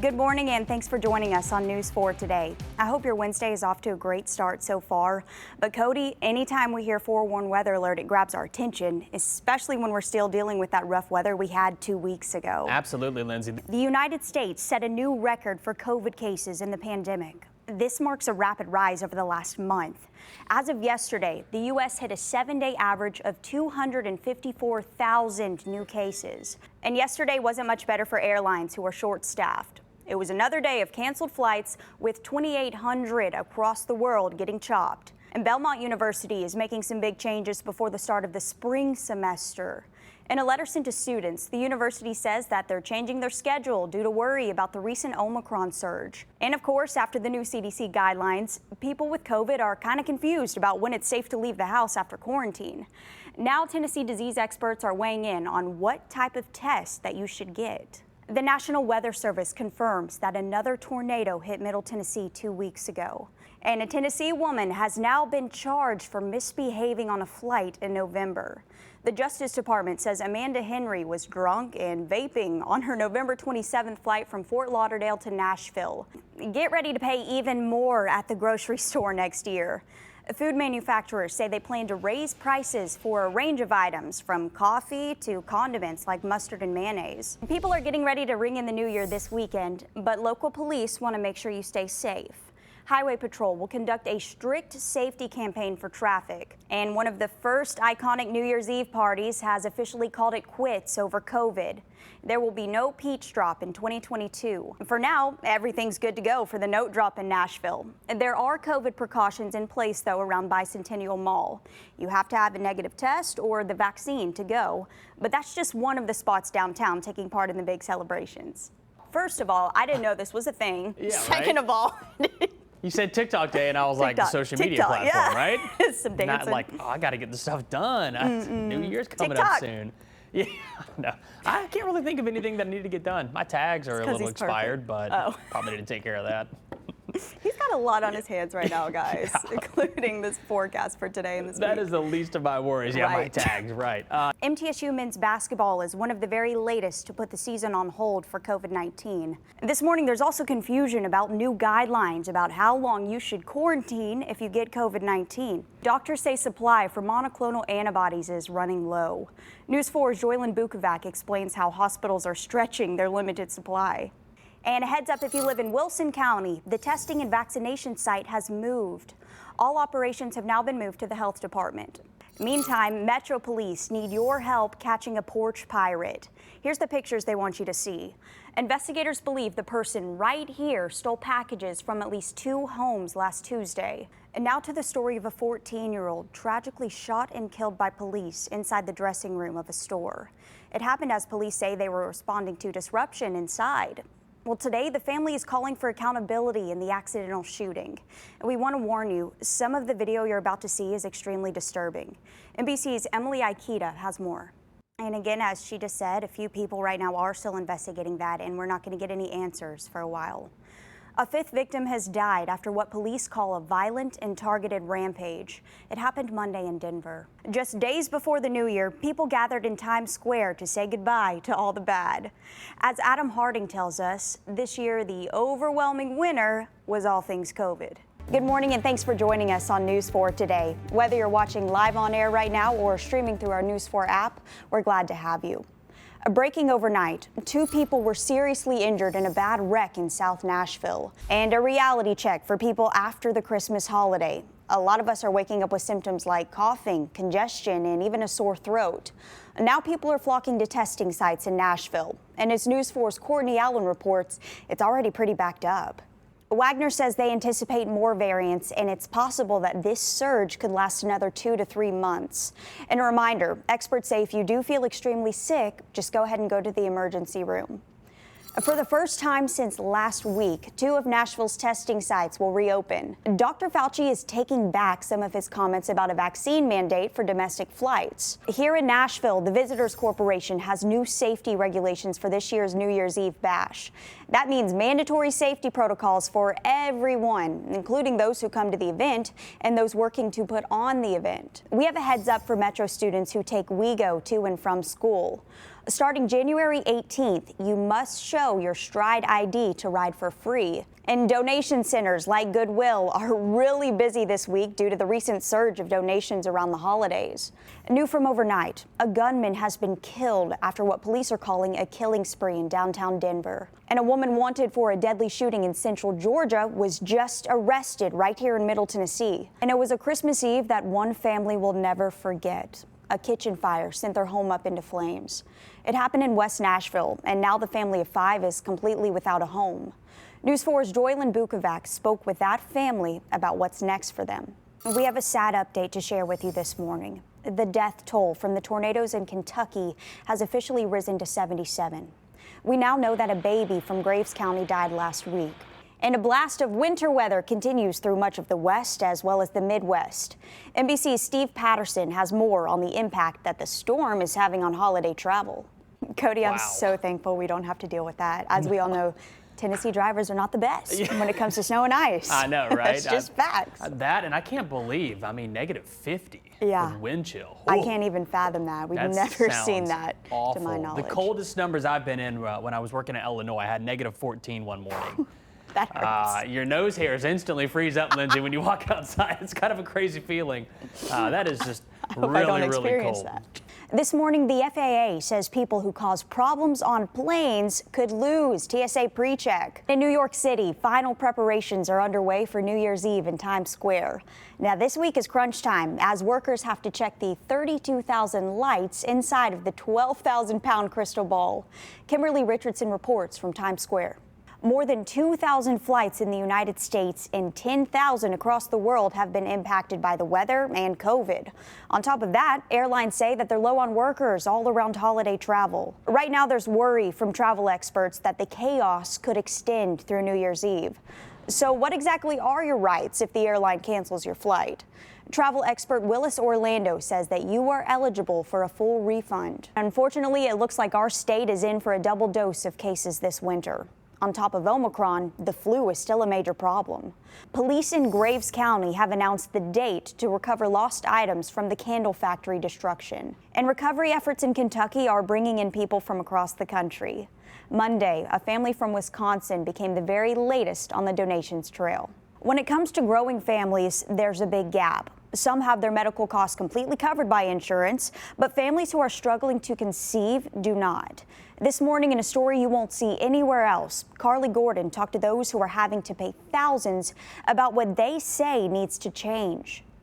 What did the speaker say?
Good morning and thanks for joining us on News 4 today. I hope your Wednesday is off to a great start so far. But Cody, anytime we hear forewarned weather alert, it grabs our attention, especially when we're still dealing with that rough weather we had 2 weeks ago. Absolutely, Lindsay. The United States set a new record for COVID cases in the pandemic. This marks a rapid rise over the last month. As of yesterday, the U.S. hit a 7-day average of 254,000 new cases. And yesterday wasn't much better for airlines who are short-staffed. It was another day of canceled flights with 2,800 across the world getting chopped. And Belmont University is making some big changes before the start of the spring semester. In a letter sent to students, the university says that they're changing their schedule due to worry about the recent Omicron surge. And of course, after the new CDC guidelines, people with COVID are kind of confused about when it's safe to leave the house after quarantine. Now, Tennessee disease experts are weighing in on what type of test that you should get. The National Weather Service confirms that another tornado hit Middle Tennessee 2 weeks ago. And a Tennessee woman has now been charged for misbehaving on a flight in November. The Justice Department says Amanda Henry was drunk and vaping on her November 27th flight from Fort Lauderdale to Nashville. Get ready to pay even more at the grocery store next year. Food manufacturers say they plan to raise prices for a range of items, from coffee to condiments like mustard and mayonnaise. People are getting ready to ring in the new year this weekend, but local police want to make sure you stay safe. Highway Patrol will conduct a strict safety campaign for traffic. And one of the first iconic New Year's Eve parties has officially called it quits over COVID. There will be no peach drop in 2022. For now, everything's good to go for the note drop in Nashville. And there are COVID precautions in place, though, around Bicentennial Mall. You have to have a negative test or the vaccine to go. But that's just one of the spots downtown taking part in the big celebrations. First of all, I didn't know this was a thing. Yeah, Second right? of all, You said TikTok day, and I was like, the social media TikTok, platform, yeah. right? Some dancing. Not like, oh, I got to get this stuff done. New Year's coming TikTok. up soon. Yeah, no, I can't really think of anything that I need to get done. My tags are a little expired, but probably didn't take care of that. He's got a lot on his hands right now, guys, including this forecast for today and this That week. is the least of my worries. Yeah, my tags, right. MTSU men's basketball is one of the very latest to put the season on hold for COVID-19. This morning, there's also confusion about new guidelines about how long you should quarantine if you get COVID-19. Doctors say supply for monoclonal antibodies is running low. News 4's Joylyn Bukovac explains how hospitals are stretching their limited supply. And a heads up, if you live in Wilson County, the testing and vaccination site has moved. All operations have now been moved to the health department. Meantime, Metro Police need your help catching a porch pirate. Here's the pictures they want you to see. Investigators believe the person right here stole packages from at least 2 homes last Tuesday. And now to the story of a 14-year-old tragically shot and killed by police inside the dressing room of a store. It happened as police say they were responding to disruption inside. Well, today, the family is calling for accountability in the accidental shooting. And we want to warn you, some of the video you're about to see is extremely disturbing. NBC's Emily Aikita has more. And again, as she just said, a few people right now are still investigating that, and we're not going to get any answers for a while. A 5th victim has died after what police call a violent and targeted rampage. It happened Monday in Denver. Just days before the new year, people gathered in Times Square to say goodbye to all the bad. As Adam Harding tells us, this year the overwhelming winner was all things COVID. Good morning and thanks for joining us on News 4 today. Whether you're watching live on air right now or streaming through our News 4 app, we're glad to have you. Breaking overnight, 2 people were seriously injured in a bad wreck in South Nashville. And a reality check for people after the Christmas holiday. A lot of us are waking up with symptoms like coughing, congestion, and even a sore throat. Now people are flocking to testing sites in Nashville. And as News 4's Courtney Allen reports, it's already pretty backed up. Wagner says they anticipate more variants, and it's possible that this surge could last another 2 to 3 months. And a reminder, experts say if you do feel extremely sick, just go ahead and go to the emergency room. For the first time since last week, 2 of Nashville's testing sites will reopen. Dr. Fauci is taking back some of his comments about a vaccine mandate for domestic flights. Here in Nashville, the Visitors Corporation has new safety regulations for this year's New Year's Eve bash. That means mandatory safety protocols for everyone, including those who come to the event and those working to put on the event. We have a heads up for Metro students who take WeGo to and from school. Starting January 18th, you must show your Stride ID to ride for free. And donation centers like Goodwill are really busy this week due to the recent surge of donations around the holidays. New from overnight, a gunman has been killed after what police are calling a killing spree in downtown Denver. And a woman wanted for a deadly shooting in central Georgia was just arrested right here in Middle Tennessee. And it was a Christmas Eve that one family will never forget. A kitchen fire sent their home up into flames. It happened in West Nashville, and now the family of 5 is completely without a home. News 4's Joylyn Bukovac spoke with that family about what's next for them. We have a sad update to share with you this morning. The death toll from the tornadoes in Kentucky has officially risen to 77. We now know that a baby from Graves County died last week. And a blast of winter weather continues through much of the West as well as the Midwest. NBC's Steve Patterson has more on the impact that the storm is having on holiday travel. Cody, wow. I'm so thankful we don't have to deal with that. As we all know, Tennessee drivers are not the best when it comes to snow and ice. I know, right? It's just facts. That, and I can't believe, negative 50 with wind chill. Ooh. I can't even fathom that. We've never seen that, awful. To my knowledge. The coldest numbers I've been in when I was working in Illinois, I had negative 14 one morning. That hurts. Your nose hairs instantly freeze up, Lindsay, when you walk outside. It's kind of a crazy feeling. That is just really cold. That. This morning, the FAA says people who cause problems on planes could lose TSA PreCheck. In New York City, final preparations are underway for New Year's Eve in Times Square. Now, this week is crunch time as workers have to check the 32,000 lights inside of the 12,000-pound crystal ball. Kimberly Richardson reports from Times Square. More than 2,000 flights in the United States and 10,000 across the world have been impacted by the weather and COVID. On top of that, airlines say that they're low on workers all around holiday travel. Right now, there's worry from travel experts that the chaos could extend through New Year's Eve. So what exactly are your rights if the airline cancels your flight? Travel expert Willis Orlando says that you are eligible for a full refund. Unfortunately, it looks like our state is in for a double dose of cases this winter. On top of Omicron, the flu is still a major problem. Police in Graves County have announced the date to recover lost items from the candle factory destruction. And recovery efforts in Kentucky are bringing in people from across the country. Monday, a family from Wisconsin became the very latest on the donations trail. When it comes to growing families, there's a big gap. Some have their medical costs completely covered by insurance, but families who are struggling to conceive do not. This morning, in a story you won't see anywhere else, Carly Gordon talked to those who are having to pay thousands about what they say needs to change.